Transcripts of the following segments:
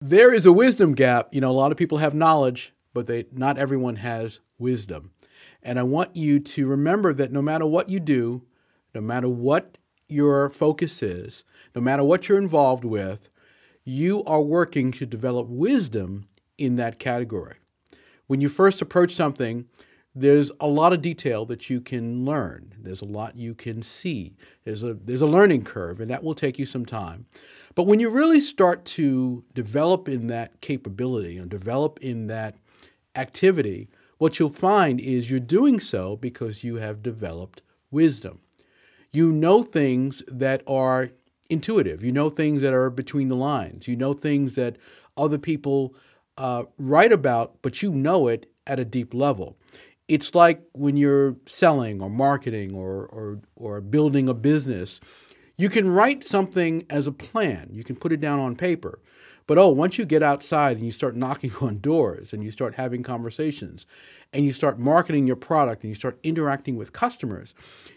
There is a wisdom gap. A lot of people have knowledge, but not everyone has wisdom. And I want you to remember that no matter what you do, no matter what your focus is, no matter what you're involved with, you are working to develop wisdom in that category. When you first approach something, there's a lot of detail that you can learn. There's a lot you can see. There's a learning curve, and that will take you some time. But when you really start to develop in that capability and develop in that activity, what you'll find is you're doing so because you have developed wisdom. You know things that are intuitive. You know things that are between the lines. You know things that other people write about, but you know it at a deep level. It's like when you're selling or marketing or building a business. You can write something as a plan. You can put it down on paper. But once you get outside and you start knocking on doors and you start having conversations and you start marketing your product and you start interacting with customers,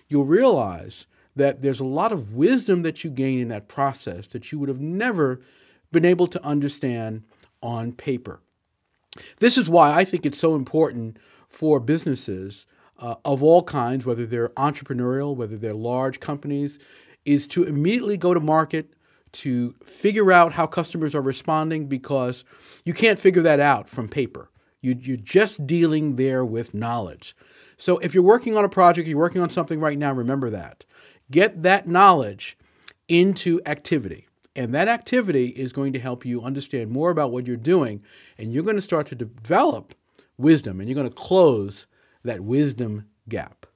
you'll realize that there's a lot of wisdom that you gain in that process that you would have never been able to understand on paper. This is why I think it's so important for businesses of all kinds, whether they're entrepreneurial, whether they're large companies, is to immediately go to market, to figure out how customers are responding, because you can't figure that out from paper. You're just dealing there with knowledge. So if you're working on a project, you're working on something right now, remember that. Get that knowledge into activity. And that activity is going to help you understand more about what you're doing, and you're going to start to develop wisdom, and you're going to close that wisdom gap.